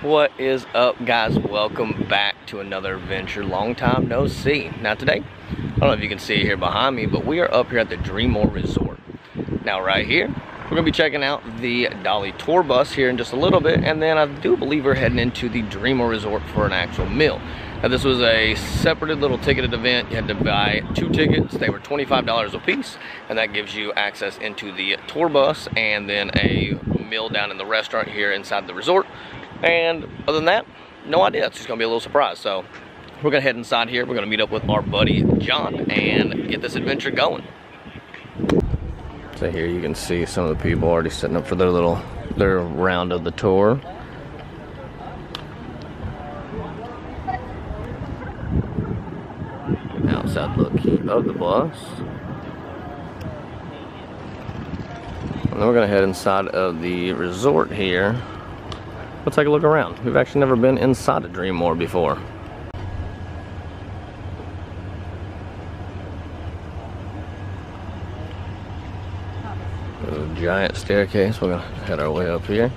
What is up, guys? Welcome back to another adventure. Long time no see. Now today, I don't know if you can see it here behind me, but we are up here at the Dreammore Resort. Now right here, we're gonna be checking out the Dolly tour bus here in just a little bit, and then I do believe we're heading into the Dreammore Resort for an actual meal. Now this was a separated little ticketed event. You had to buy 2 tickets. They were $25 a piece, and that gives you access into the tour bus and then a meal down in the restaurant here inside the resort. And other than that, no idea. It's just gonna be a little surprise. So we're gonna head inside here. We're gonna meet up with our buddy John and get this adventure going. So here you can see some of the people already setting up for their round of the tour. Outside look of the bus. And then we're gonna head inside of the resort here. We'll take a look around. We've actually never been inside a Dreammore before. There's a giant staircase. We're gonna head our way up here.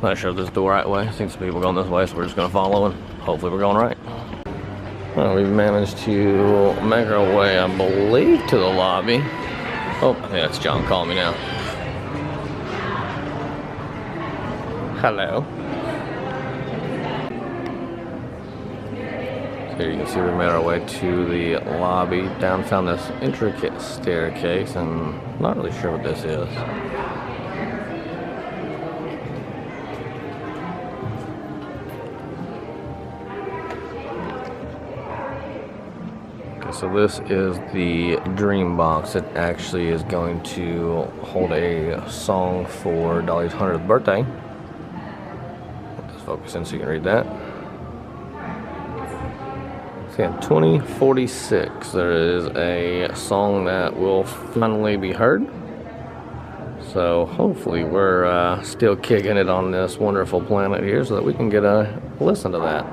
Not sure if this is the right way. I think some people going this way, so we're just gonna follow and hopefully we're going right. Well, we've managed to make our way, I believe, to the lobby. Oh, I think that's John calling me now. Hello. So here you can see we made our way to the lobby. Down, found this intricate staircase, and I'm not really sure what this is. So this is the dream box. It actually is going to hold a song for Dolly's 100th birthday. Just focus in so you can read that. So yeah, 2046, there is a song that will finally be heard. So hopefully we're still kicking it on this wonderful planet here so that we can get a listen to that.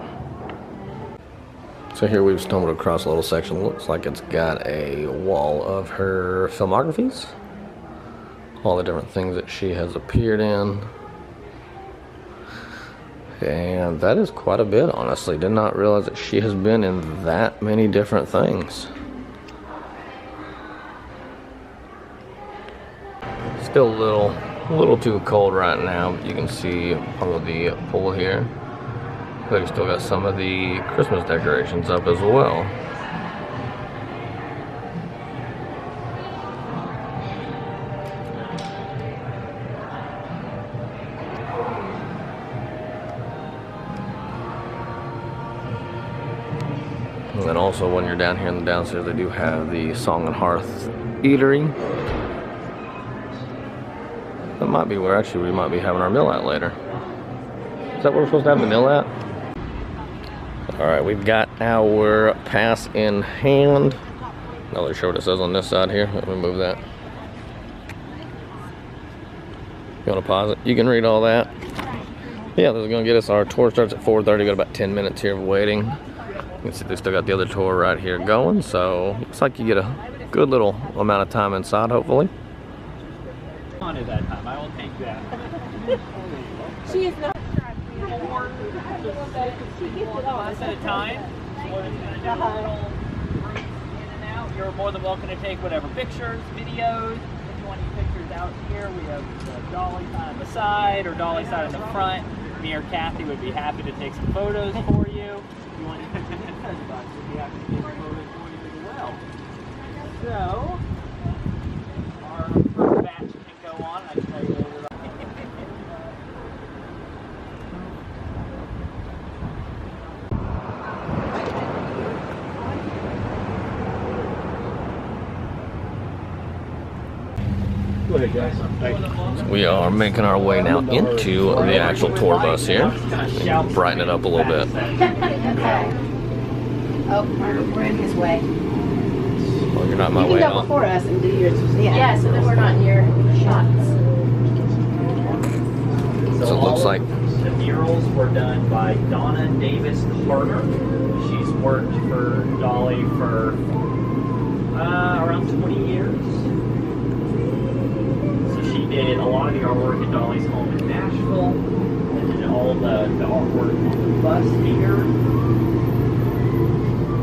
So here we've stumbled across a little section. Looks like it's got a wall of her filmographies. All the different things that she has appeared in. And that is quite a bit, honestly. Did not realize that she has been in that many different things. Still a little too cold right now. You can see part of the pool here. They've still got some of the Christmas decorations up as well. And then also when you're down here in the downstairs, they do have the Song and Hearth eatery. That might be where actually we might be having our meal at later. Is that where we're supposed to have the meal at? Alright, we've got our pass in hand. Not really sure what it says on this side here. Let me move that. You want to pause it? You can read all that. Yeah, this is going to get us. Our tour starts at 4:30. Got about 10 minutes here of waiting. You can see they still got the other tour right here going. So, looks like you get a good little amount of time inside, hopefully. On at that time. I will take that. She is not. Once at a time. What it's going to do is little groups in and out. You're more than welcome to take whatever pictures, videos. If you want any pictures out here, we have the Dolly side on the side or Dolly side in the front. Me or Kathy would be happy to take some photos for you. If you want any pictures in the box, we'd be happy to take some photos for you as well. So, our first batch can go on. I can tell you later. We are making our way now into the actual tour bus here. Brighten it up a little bit. Oh, we're in his way. Well, you're not in my way. You can go before us and do yours. Yeah, so then we're not in your shots. So it looks like the murals were done by Donna Davis Carter. She's worked for Dolly for around 20 years. lot of the artwork at Dolly's home in Nashville. And then all the artwork on the bus here.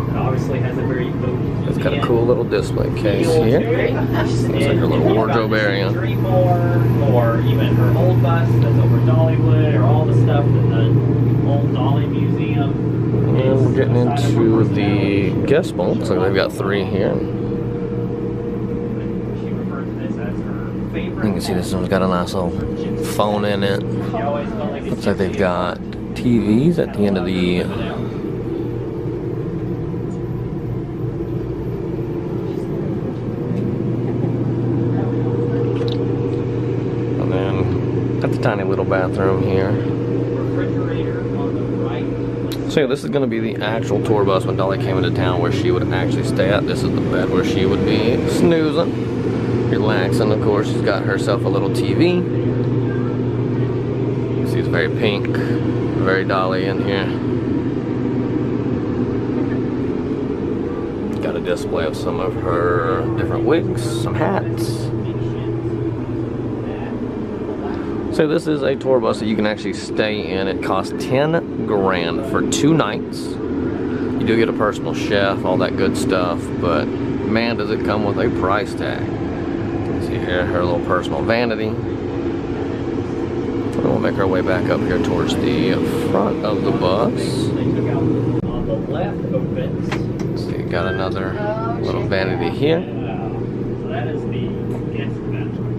It obviously has a very It's got a cool little display case here. Looks like her little wardrobe area. Or even her old bus that's over at Dollywood, or all the stuff in the old Dolly Museum. And we're getting into the guest bowl. Looks like they've got 3 here. She referred to this as her favorite. You can see this one's got a nice little phone in it. Looks like they've got TVs at the end of the tiny little bathroom here. So yeah, this is going to be the actual tour bus when Dolly came into town where she would actually stay at. This is the bed where she would be snoozing, relaxing. Of course, she's got herself a little TV. You see it's very pink, very Dolly in here. Got a display of some of her different wigs, some hats. So this is a tour bus that you can actually stay in. It costs 10 grand for 2 nights. You do get a personal chef, all that good stuff, but man, does it come with a price tag. See here, her little personal vanity. And we'll make our way back up here towards the front of the bus. On the left opens. So you got another little vanity here. So that is the guest bathroom.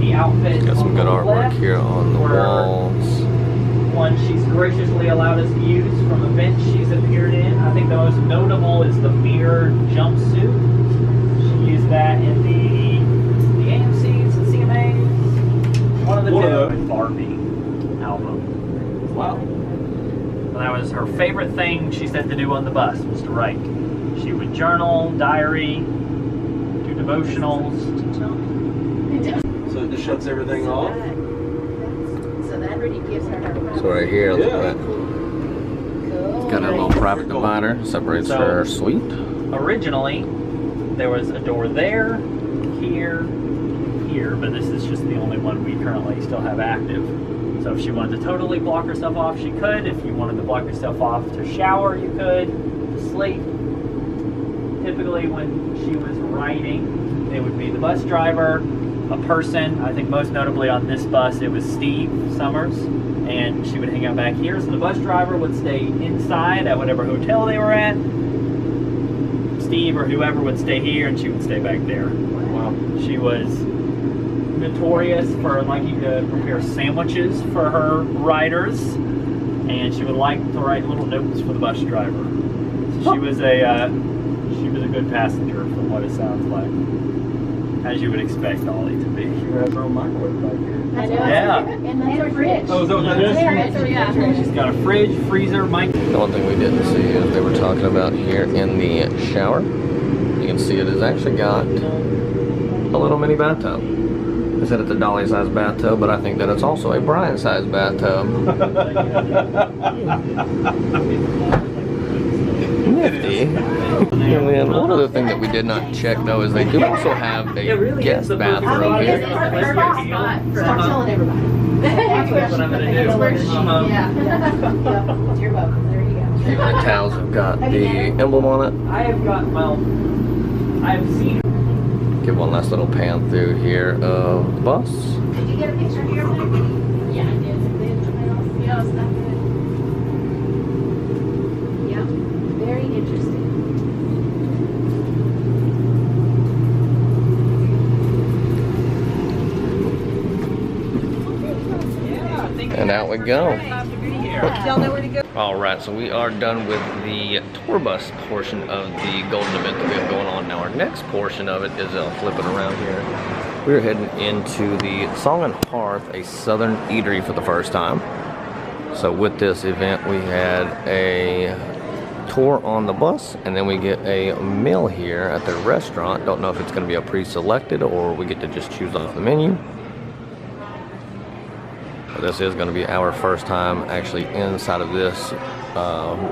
Outfit. Got some good artwork here on the walls. One she's graciously allowed us to use from events she's appeared in. I think the most notable is the mirror jumpsuit. She used that in the AMCs and CMAs. One of the Barbie album as well. And that was her favorite thing she said to do on the bus was to write. She would journal, diary, do devotionals. So it just shuts everything off? So that really gives her her. So right here, look at that. Cool. Got a little private divider, separates her suite. Originally, there was a door there, here, here, but this is just the only one we currently still have active. So if she wanted to totally block herself off, she could. If you wanted to block yourself off to shower, you could. To sleep. Typically when she was riding, it would be the bus driver, a person. I think most notably on this bus it was Steve Summers, and she would hang out back here, so the bus driver would stay inside at whatever hotel they were at. Steve or whoever would stay here and she would stay back there. Wow. She was notorious for liking to prepare sandwiches for her riders, and she would like to write little notes for the bus driver. So she was a good passenger from what it sounds like. As you would expect Dolly to be. She has her own microwave back here. I know. Yeah. And that's her fridge. Oh, is that what that is? Yeah. She's got a fridge, freezer, mic. The one thing we didn't see is they were talking about here in the shower. You can see it has actually got a little mini bathtub. They said it's a Dolly-sized bathtub, but I think that it's also a Brian-sized bathtub. Nifty. And then one other thing that we did not check though is they do also have a guest bathroom here. Start telling everybody. That's what I'm gonna do. Yeah. You're welcome. There you go. Even the towels have got the emblem on it. I have got, well, I've seen. Give one last little pan through here of the bus. Did you get a picture here? Yeah, I did. Yeah, it's not good. Yeah, very interesting. And out we go. Y'all know where to go? Alright, so we are done with the tour bus portion of the Golden event that we have going on. Now our next portion of it is, I'll flip it around here. We're heading into the Song and Hearth, a southern eatery for the first time. So with this event we had a tour on the bus, and then we get a meal here at the restaurant. Don't know if it's going to be a pre-selected or we get to just choose off the menu. But this is going to be our first time actually inside of this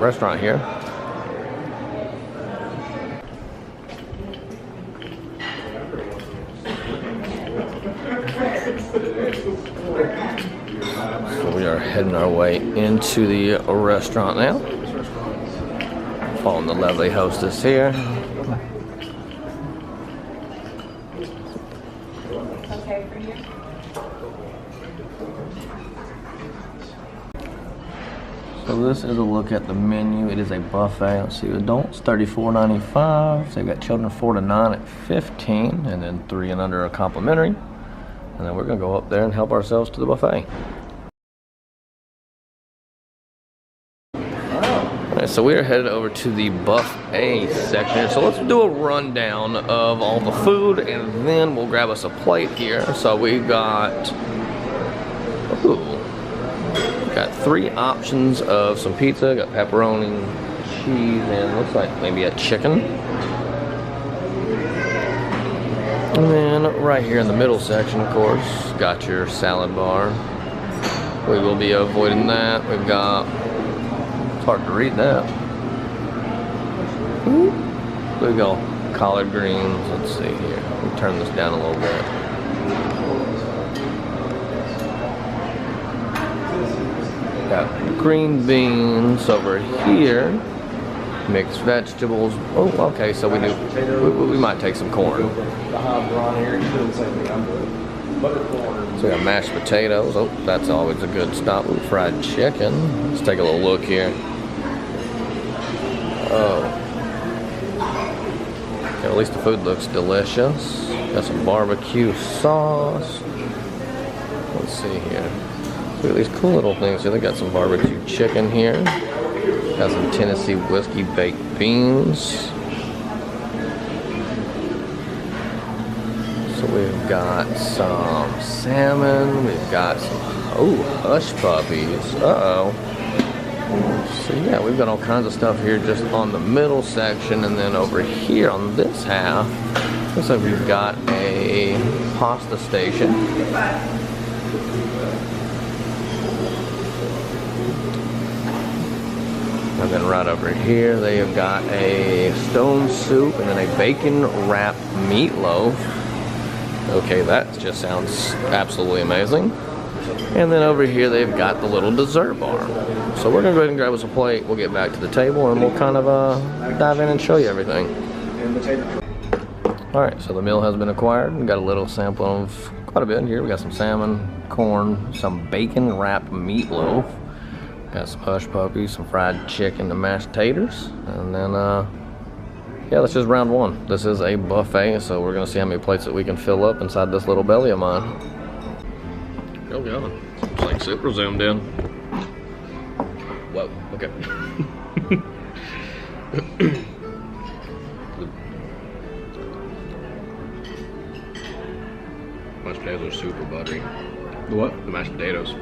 restaurant here. heading our way into the restaurant now. Following the lovely hostess here. Okay for you? So this is a look at the menu. It is a buffet. Let's see, adults $34.95. So you got children 4 to 9 at $15, and then 3 and under are complimentary. And then we're gonna go up there and help ourselves to the buffet. Alright, so we are headed over to the buffet section. So let's do a rundown of all the food, and then we'll grab us a plate here. So we got, got 3 options of some pizza. Got pepperoni, cheese, and looks like maybe a chicken. And then right here in the middle section, of course, got your salad bar. We will be avoiding that. We've got, it's hard to read that. We go collard greens. Let's see here. We'll turn this down a little bit. Got green beans over here. Mixed vegetables. Oh, okay. So we might take some corn. So we got mashed potatoes. Oh, that's always a good stop. Ooh, fried chicken. Let's take a little look here. Oh. Okay, at least the food looks delicious. Got some barbecue sauce. Let's see here. Look at these cool little things. They got some barbecue chicken here. Got some Tennessee whiskey baked beans. So we've got some salmon. We've got some, hush puppies. Uh-oh. So yeah, we've got all kinds of stuff here just on the middle section, and then over here on this half, looks like we've got a pasta station. And then right over here, they have got a stone soup and then a bacon wrapped meatloaf. Okay, that just sounds absolutely amazing. And then over here, they've got the little dessert bar. So we're gonna go ahead and grab us a plate. We'll get back to the table and we'll kind of dive in and show you everything. All right, so the meal has been acquired. We got a little sample of quite a bit here. We got some salmon, corn, some bacon wrapped meatloaf. Got some hush puppies, some fried chicken, and mashed taters, and then yeah, that's just round 1. This is a buffet, so we're gonna see how many plates that we can fill up inside this little belly of mine. Oh god, it's like super zoomed in. Whoa, okay. Mashed potatoes are super buttery. The what? The mashed potatoes.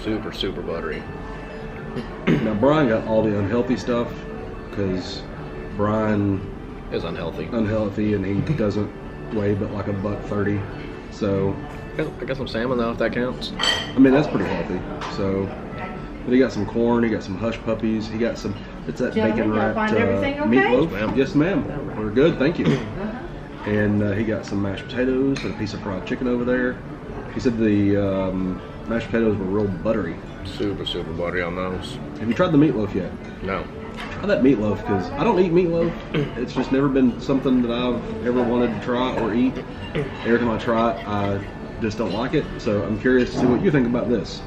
Super buttery. Now Brian got all the unhealthy stuff because Brian Is unhealthy. and he doesn't weigh but like $130. So I got some salmon though, if that counts. I mean that's pretty healthy. So, but he got some corn, he got some hush puppies, he got some. It's that bacon wrapped meatloaf. Ma'am. Yes, ma'am. We're good, thank you. And he got some mashed potatoes and a piece of fried chicken over there. He said the mashed potatoes were real buttery. Super buttery on those. Have you tried the meatloaf yet? No. Try that meatloaf because I don't eat meatloaf. It's just never been something that I've ever wanted to try or eat. Every time I try it, I just don't like it. So I'm curious to see what you think about this.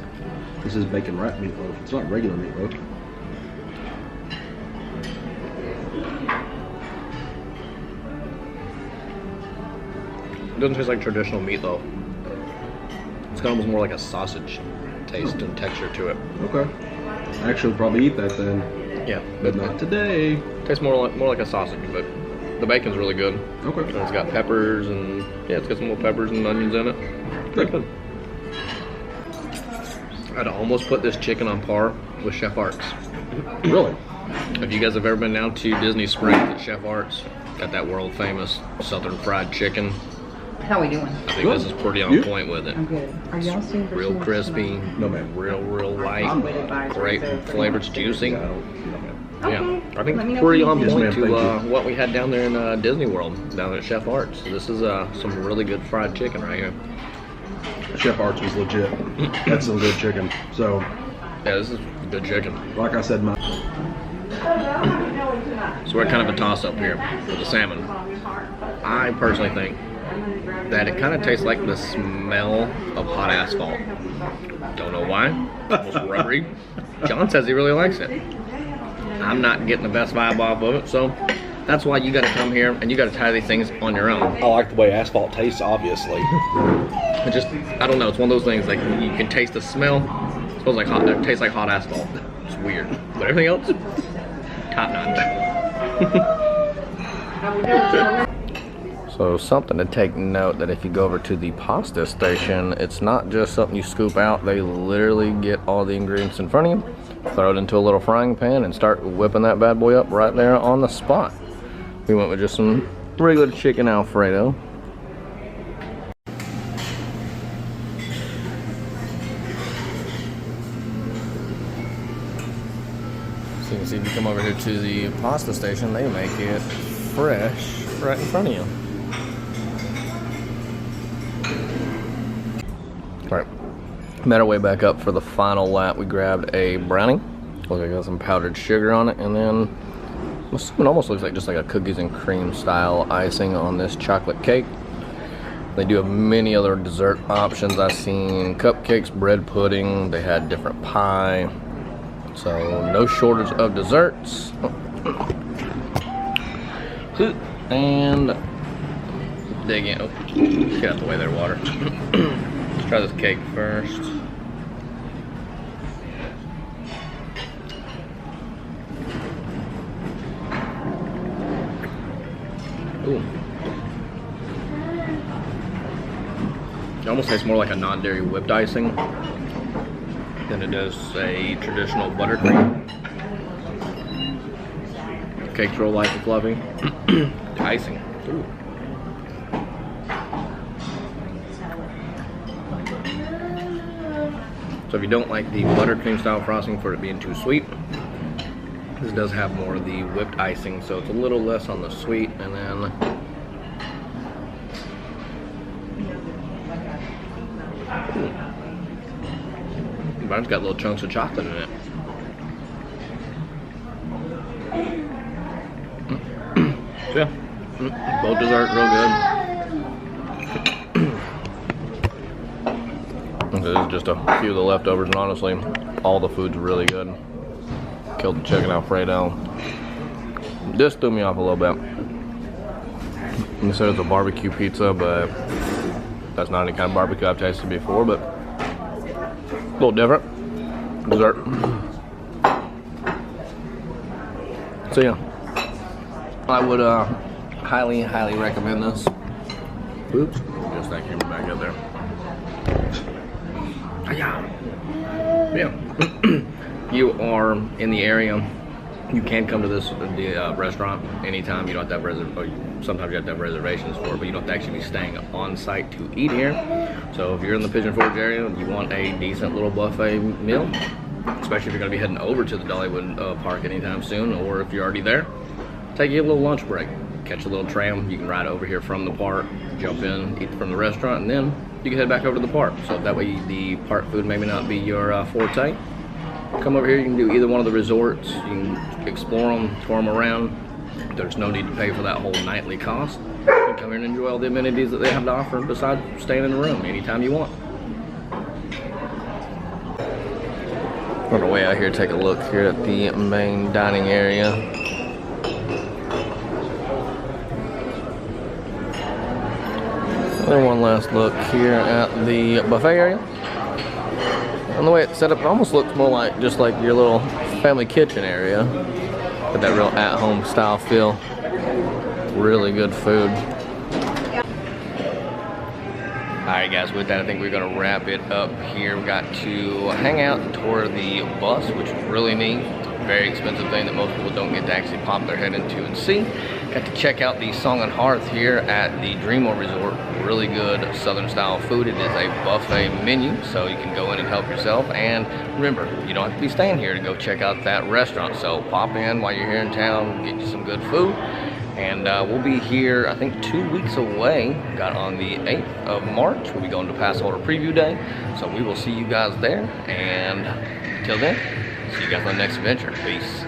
This is bacon wrapped meatloaf. It's not regular meatloaf. It doesn't taste like traditional meatloaf. It's got almost more like a sausage taste and texture to it. Okay. I actually would probably eat that then. Yeah, But not today. tastes more like a sausage, but the bacon's really good. Okay. And it's got peppers and yeah, it's got some little peppers and onions in it. Pretty good. I'd almost put this chicken on par with Chef Art's. Really? If you guys have ever been down to Disney Springs at Chef Art's, got that world famous Southern fried chicken. How we doing? I think this is pretty on point with it. I'm good. Are y'all seeing Real crispy, No, ma'am. real light, I'm with advisory great service. flavors, juicy. I don't. No, ma'am. Yeah, Okay. I think Let me know pretty if you on need Yes, point ma'am, to thank you. what we had down there in Disney World, down at Chef Art's. This is some really good fried chicken right here. Chef Arts was legit. That's some good chicken. So, Yeah, this is good chicken. like I said, So we're kind of a toss-up here with the salmon. I personally think that it kind of tastes like the smell of hot asphalt. Don't know why. Almost rubbery. John says he really likes it. I'm not getting the best vibe off of it, so that's why you got to come here and you got to try these things on your own. I like the way asphalt tastes, obviously. It just, I don't know, it's one of those things, like, you can taste the smell. It smells like hot, it tastes like hot asphalt. It's weird. But everything else, top notch. So something to take note, that if you go over to the pasta station, it's not just something you scoop out. They literally get all the ingredients in front of you, throw it into a little frying pan, and start whipping that bad boy up right there on the spot. We went with just some regular chicken Alfredo. So you can see, if you come over here to the pasta station, they make it fresh right in front of you. Alright, made our way back up for the final lap. We grabbed a brownie. Looks like it got some powdered sugar on it, and then it almost looks like just like a cookies and cream style icing on this chocolate cake. They do have many other dessert options. I've seen cupcakes, bread pudding, they had different pie. So no shortage of desserts. And dig in. Oh, get out the way there, water. Let's try this cake first. Ooh. It almost tastes more like a non-dairy whipped icing than it does a traditional buttercream. Cake's real light and fluffy. The icing. Ooh. So if you don't like the buttercream style frosting for it being too sweet, this does have more of the whipped icing, so it's a little less on the sweet, and then but it's got little chunks of chocolate in it. So yeah, both desserts real good. This is just a few of the leftovers, and honestly, all the food's really good. Killed the chicken Alfredo. This threw me off a little bit. They said it's a barbecue pizza, but that's not any kind of barbecue I've tasted before, but a little different. Dessert. So yeah, I would highly recommend this. Oops, just that came back up there. Yeah. You are in the area, you can come to this restaurant anytime. You don't have to have sometimes you have to have reservations for it, but you don't have to actually be staying on site to eat here. So if you're in the Pigeon Forge area and you want a decent little buffet meal, especially if you're going to be heading over to the Dollywood Park anytime soon, or if you're already there, take you a little lunch break, catch a little tram. You can ride over here from the park, jump in, eat from the restaurant, and then you can head back over to the park. So that way the park food maybe not be your forte. Come over here, you can do either one of the resorts. You can explore them, tour them around. There's no need to pay for that whole nightly cost. You can come here and enjoy all the amenities that they have to offer besides staying in the room anytime you want. On our way out here, take a look here at the main dining area. And one last look here at the buffet area. And the way it's set up, it almost looks more like just like your little family kitchen area. Got that real at-home style feel. Really good food. Alright guys, with that I think we're going to wrap it up here. We got to hang out and tour the bus, which was really neat. Very expensive thing that most people don't get to actually pop their head into and see. Got to check out the Song and Hearth here at the Dreamore Resort. Really good southern style food. It is a buffet menu, so you can go in and help yourself. And remember, you don't have to be staying here to go check out that restaurant. So pop in while you're here in town, get you some good food, And we'll be here, I think, 2 weeks away. Got on the 8th of March. We'll be going to Pass Holder Preview Day. So we will see you guys there. And until then, see you guys on the next adventure. Peace.